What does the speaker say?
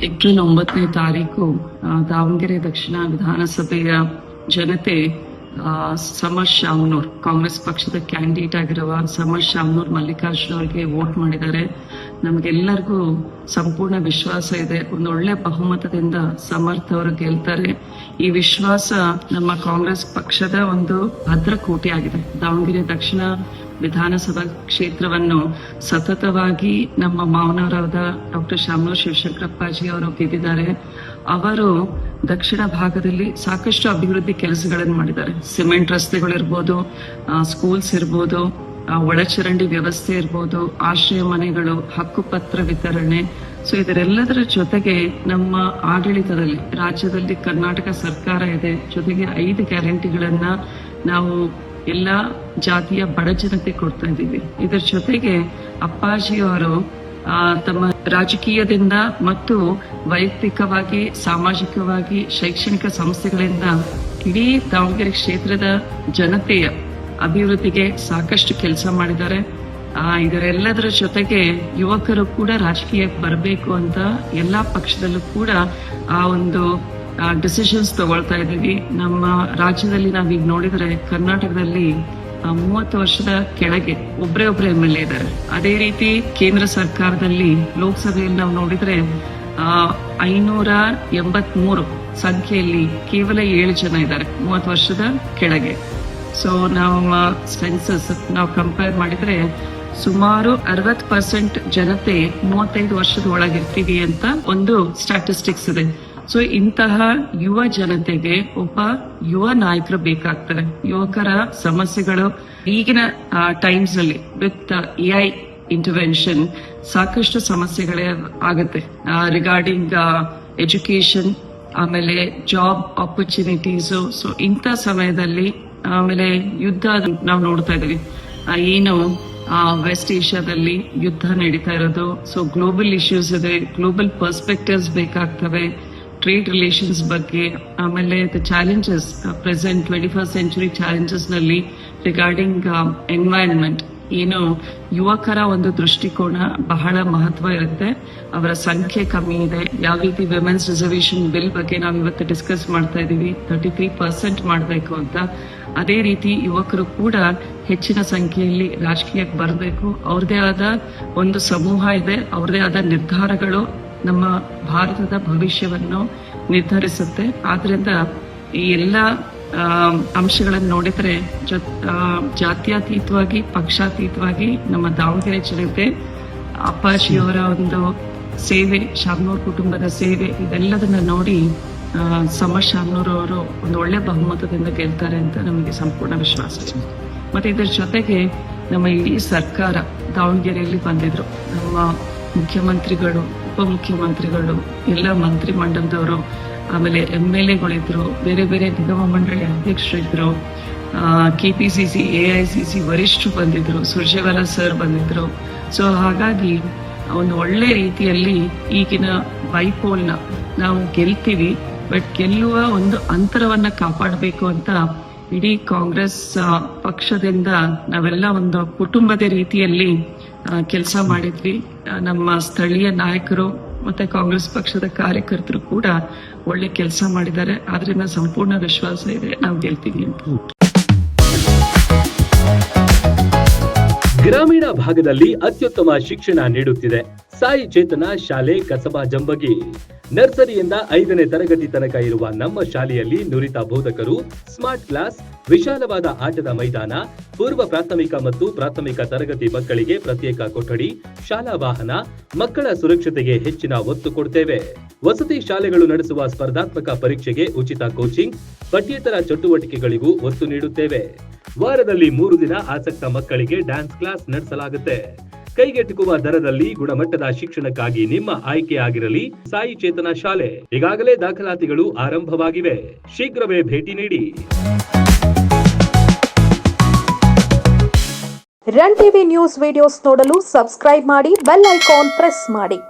April 9ನೇ ತಾರೀಕು ದಾವಣಗೆರೆ ದಕ್ಷಿಣ ವಿಧಾನಸಭೆಯ ಜನತೆ ಸಮರ್ ಶಾಮನೂರ್, ಕಾಂಗ್ರೆಸ್ ಪಕ್ಷದ ಕ್ಯಾಂಡಿಡೇಟ್ ಆಗಿರುವ ಸಮರ್ ಶಾಮನೂರ್ ಮಲ್ಲಿಕಾರ್ಜುನ್ ಅವರಿಗೆ ವೋಟ್ ಮಾಡಿದ್ದಾರೆ. ನಮಗೆಲ್ಲರಿಗೂ ಸಂಪೂರ್ಣ ವಿಶ್ವಾಸ ಇದೆ, ಒಂದು ಒಳ್ಳೆ ಬಹುಮತದಿಂದ ಸಮರ್ಥ ಅವರು ಗೆಲ್ತಾರೆ. ಈ ವಿಶ್ವಾಸ ನಮ್ಮ ಕಾಂಗ್ರೆಸ್ ಪಕ್ಷದ ಒಂದು ಭದ್ರಕೋಟೆ ಆಗಿದೆ. ದಾವಣಗೆರೆ ದಕ್ಷಿಣ ವಿಧಾನಸಭಾ ಕ್ಷೇತ್ರವನ್ನು ಸತತವಾಗಿ ನಮ್ಮ ಮಾವನವರಾದ ಡಾಕ್ಟರ್ ಶಾಮನೂರ್ ಶಿವಶಂಕರಪ್ಪಾಜಿ ಅವರು ಗೆದ್ದಿದ್ದಾರೆ. ಅವರು ದಕ್ಷಿಣ ಭಾಗದಲ್ಲಿ ಸಾಕಷ್ಟು ಅಭಿವೃದ್ಧಿ ಕೆಲಸಗಳನ್ನು ಮಾಡಿದ್ದಾರೆ. ಸಿಮೆಂಟ್ ರಸ್ತೆಗಳಿರ್ಬೋದು, ಸ್ಕೂಲ್ಸ್ ಇರ್ಬೋದು, ಒಳಚರಂಡಿ ವ್ಯವಸ್ಥೆ ಇರ್ಬೋದು, ಆಶ್ರಯ ಮನೆಗಳು, ಹಕ್ಕುಪತ್ರ ವಿತರಣೆ. ಸೊ ಇದರೆಲ್ಲದರ ಜೊತೆಗೆ ನಮ್ಮ ಆಡಳಿತದಲ್ಲಿ ರಾಜ್ಯದಲ್ಲಿ ಕರ್ನಾಟಕ ಸರ್ಕಾರ ಇದೆ, ಜೊತೆಗೆ 5 ಗ್ಯಾರಂಟಿಗಳನ್ನ ನಾವು ಎಲ್ಲ ಜಾತಿಯ ಬಡ ಜನತೆ ಕೊಡ್ತಾ ಇದ್ದೀವಿ. ಇದರ ಜೊತೆಗೆ ಅಪ್ಪಾಜಿಯವರು ತಮ್ಮ ರಾಜಕೀಯದಿಂದ ಮತ್ತು ವೈಯಕ್ತಿಕವಾಗಿ, ಸಾಮಾಜಿಕವಾಗಿ, ಶೈಕ್ಷಣಿಕ ಸಂಸ್ಥೆಗಳಿಂದ ಇಡೀ ದಾವಣಗೆರೆ ಕ್ಷೇತ್ರದ ಜನತೆಯ ಅಭಿವೃದ್ಧಿಗೆ ಸಾಕಷ್ಟು ಕೆಲಸ ಮಾಡಿದ್ದಾರೆ. ಇದರೆಲ್ಲದರ ಜೊತೆಗೆ ಯುವಕರು ಕೂಡ ರಾಜಕೀಯಕ್ಕೆ ಬರಬೇಕು ಅಂತ ಎಲ್ಲಾ ಪಕ್ಷದಲ್ಲೂ ಕೂಡ ಆ ಒಂದು ಡಿಸಿಷನ್ಸ್ ತಗೊಳ್ತಾ ಇದ್ದೀವಿ. ನಮ್ಮ ರಾಜ್ಯದಲ್ಲಿ ನಾವೀಗ ನೋಡಿದ್ರೆ ಕರ್ನಾಟಕದಲ್ಲಿ 30 ವರ್ಷದ ಕೆಳಗೆ ಒಬ್ಬರೇ MLA ಇದ್ದಾರೆ. ಅದೇ ರೀತಿ ಕೇಂದ್ರ ಸರ್ಕಾರದಲ್ಲಿ ಲೋಕಸಭೆಯಲ್ಲಿ ನಾವು ನೋಡಿದ್ರೆ 583 ಸಂಖ್ಯೆಯಲ್ಲಿ ಕೇವಲ 7 ಜನ ಇದ್ದಾರೆ 30 ವರ್ಷದ ಕೆಳಗೆ. ಸೊ ನಾವು ಸೆನ್ಸಸ್ ನಾವು ಕಂಪೇರ್ ಮಾಡಿದ್ರೆ ಸುಮಾರು 60% ಜನತೆ 35 ವರ್ಷದ ಒಳಗಿರ್ತೀವಿ ಅಂತ ಒಂದು ಸ್ಟ್ಯಾಟಿಸ್ಟಿಕ್ಸ್ ಇದೆ. ಸೊ ಇಂತಹ ಯುವ ಜನತೆಗೆ ಒಬ್ಬ ಯುವ ನಾಯಕರು ಬೇಕಾಗ್ತಾರೆ. ಯುವಕರ ಸಮಸ್ಯೆಗಳು ಈಗಿನ ಟೈಮ್ಸ್ ನಲ್ಲಿ ವಿತ್ AI ಇಂಟರ್ವೆನ್ಷನ್ ಸಾಕಷ್ಟು ಸಮಸ್ಯೆಗಳೇ ಆಗುತ್ತೆ ರಿಗಾರ್ಡಿಂಗ್ ಎಜುಕೇಶನ್, ಆಮೇಲೆ ಜಾಬ್ ಆಪರ್ಚುನಿಟೀಸ್. ಸೊ ಇಂಥ ಸಮಯದಲ್ಲಿ ಆಮೇಲೆ ಯುದ್ಧ ನಾವು ನೋಡ್ತಾ ಇದೀವಿ, ಏನು ವೆಸ್ಟ್ ಏಷ್ಯಾದಲ್ಲಿ ಯುದ್ಧ ನಡೀತಾ ಇರೋದು. ಸೊ ಗ್ಲೋಬಲ್ ಇಶ್ಯೂಸ್ ಇದೆ, ಗ್ಲೋಬಲ್ ಪರ್ಸ್ಪೆಕ್ಟಿವ್ಸ್ ಬೇಕಾಗ್ತವೆ, ಟ್ರೇಡ್ ರಿಲೇಷನ್ಸ್ ಬಗ್ಗೆ, ಆಮೇಲೆ the challenges present 21st century challenges ನಲ್ಲಿ ರಿಗಾರ್ಡಿಂಗ್ ಎನ್ವೈರನ್ಮೆಂಟ್. ಏನು ಯುವಕರ ಒಂದು ದೃಷ್ಟಿಕೋನ ಬಹಳ ಮಹತ್ವ ಇರುತ್ತೆ. ಅವರ ಸಂಖ್ಯೆ ಕಮ್ಮಿ ಇದೆ. ಯಾವ ರೀತಿ ವಿಮೆನ್ಸ್ ರಿಸರ್ವೇಶನ್ ಬಿಲ್ ಬಗ್ಗೆ ನಾವು ಇವತ್ತು ಡಿಸ್ಕಸ್ ಮಾಡ್ತಾ ಇದೀವಿ, 33% ಮಾಡಬೇಕು ಅಂತ. ಅದೇ ರೀತಿ ಯುವಕರು ಕೂಡ ಹೆಚ್ಚಿನ ಸಂಖ್ಯೆಯಲ್ಲಿ ರಾಜಕೀಯಕ್ಕೆ ಬರಬೇಕು. ಅವ್ರದೇ ಆದ ಒಂದು ಸಮೂಹ ಇದೆ, ಅವ್ರದೇ ಆದ ನಿರ್ಧಾರಗಳು ನಮ್ಮ ಭಾರತದ ಭವಿಷ್ಯವನ್ನು ನಿರ್ಧರಿಸುತ್ತೆ. ಆದ್ರಿಂದ ಈ ಎಲ್ಲ ಅಂಶಗಳನ್ನು ನೋಡಿದ್ರೆ ಜಾತ್ಯತೀತವಾಗಿ, ಪಕ್ಷಾತೀತವಾಗಿ ನಮ್ಮ ದಾವಣಗೆರೆ ಜನತೆ ಅಪ್ಪಾಜಿಯವರ ಒಂದು ಸೇವೆ, ಶಾಮನೂರ್ ಕುಟುಂಬದ ಸೇವೆ, ಇದೆಲ್ಲದನ್ನ ನೋಡಿ ಸಮರ್ ಶಾಮನೂರ್ ಅವರು ಒಂದು ಒಳ್ಳೆ ಬಹುಮತದಿಂದ ಗೆಲ್ತಾರೆ ಅಂತ ನಮಗೆ ಸಂಪೂರ್ಣ ವಿಶ್ವಾಸ ಇದೆ. ಮತ್ತೆ ಇದರ ಜೊತೆಗೆ ನಮ್ಮ ಇಡೀ ಸರ್ಕಾರ ದಾವಣಗೆರೆಯಲ್ಲಿ ಬಂದಿದ್ರು. ನಮ್ಮ ಮುಖ್ಯಮಂತ್ರಿಗಳು, ಉಪಮುಖ್ಯಮಂತ್ರಿಗಳು, ಎಲ್ಲ ಮಂತ್ರಿ ಮಂಡಲದವರು, ಆಮೇಲೆ MLAಗಳಿದ್ರು, ಬೇರೆ ಬೇರೆ ನಿಗಮ ಮಂಡಳಿ ಅಧ್ಯಕ್ಷರಿದ್ರು, KPCC AICC ವರಿಷ್ಠರು ಬಂದಿದ್ರು, ಸುರ್ಜೇವಾಲಾ ಸರ್ ಬಂದಿದ್ರು. ಸೊ ಹಾಗಾಗಿ ಒಂದು ಒಳ್ಳೆ ರೀತಿಯಲ್ಲಿ ಈಗಿನ ಬೈಪೋಲ್ನ ನಾವು ಗೆಲ್ತೀವಿ. ಬಟ್ ಗೆಲ್ಲುವ ಒಂದು ಅಂತರವನ್ನ ಕಾಪಾಡಬೇಕು ಅಂತ ಇಡೀ ಕಾಂಗ್ರೆಸ್ ಪಕ್ಷದಿಂದ ನಾವೆಲ್ಲ ಒಂದು ಕುಟುಂಬದ ರೀತಿಯಲ್ಲಿ ಕೆಲಸ ಮಾಡಿದ್ವಿ. ನಮ್ಮ ಸ್ಥಳೀಯ ನಾಯಕರು ಮತ್ತೆ ಕಾಂಗ್ರೆಸ್ ಪಕ್ಷದ ಕಾರ್ಯಕರ್ತರು ಕೂಡ ಒಳ್ಳೆ ಕೆಲಸ ಮಾಡಿದ್ದಾರೆ. ಆದ್ರಿಂದ ಸಂಪೂರ್ಣ ವಿಶ್ವಾಸ ಇದೆ, ನಾವು ಗೆಲ್ತೀವಿ ಅಂತ. ಗ್ರಾಮೀಣ ಭಾಗದಲ್ಲಿ ಅತ್ಯುತ್ತಮ ಶಿಕ್ಷಣ ನೀಡುತ್ತಿದೆ ಸಾಯಿ ಚೇತನ ಶಾಲೆ ಕಸಬಾ ಜಂಬಗಿ. ನರ್ಸರಿಯಿಂದ 5ನೇ ತರಗತಿ ತನಕ ಇರುವ ನಮ್ಮ ಶಾಲೆಯಲ್ಲಿ ನುರಿತ ಬೋಧಕರು, ಸ್ಮಾರ್ಟ್ ಕ್ಲಾಸ್, ವಿಶಾಲವಾದ ಆಟದ ಮೈದಾನ, ಪೂರ್ವ ಪ್ರಾಥಮಿಕ ಮತ್ತು ಪ್ರಾಥಮಿಕ ತರಗತಿ ಮಕ್ಕಳಿಗೆ ಪ್ರತ್ಯೇಕ ಕೊಠಡಿ, ಶಾಲಾ ವಾಹನ, ಮಕ್ಕಳ ಸುರಕ್ಷತೆಗೆ ಹೆಚ್ಚಿನ ಒತ್ತು ಕೊಡ್ತೇವೆ. ವಸತಿ ಶಾಲೆಗಳು ನಡೆಸುವ ಸ್ಪರ್ಧಾತ್ಮಕ ಪರೀಕ್ಷೆಗೆ ಉಚಿತ ಕೋಚಿಂಗ್, ಪಠ್ಯೇತರ ಚಟುವಟಿಕೆಗಳಿಗೂ ಒತ್ತು ನೀಡುತ್ತೇವೆ. ವಾರದಲ್ಲಿ 3 ದಿನ ಆಸಕ್ತ ಮಕ್ಕಳಿಗೆ ಡ್ಯಾನ್ಸ್ ಕ್ಲಾಸ್ ನಡೆಸಲಾಗುತ್ತೆ. ಕೈಗೆಟುಕುವ ದರದಲ್ಲಿ ಗುಣಮಟ್ಟದ ಶಿಕ್ಷಣಕ್ಕಾಗಿ ನಿಮ್ಮ ಆಯ್ಕೆ ಆಗಿರಲಿ ಸಾಯಿ ಚೇತನ ಶಾಲೆ. ಈಗಾಗಲೇ ದಾಖಲಾತಿಗಳು ಆರಂಭವಾಗಿವೆ, ಶೀಘ್ರವೇ ಭೇಟಿ ನೀಡಿ. ರನ್ ಟಿವಿ ನ್ಯೂಸ್ ವಿಡಿಯೋಸ್ ನೋಡಲು ಸಬ್ಸ್ಕ್ರೈಬ್ ಮಾಡಿ, ಬೆಲ್ ಐಕಾನ್ ಪ್ರೆಸ್ ಮಾಡಿ.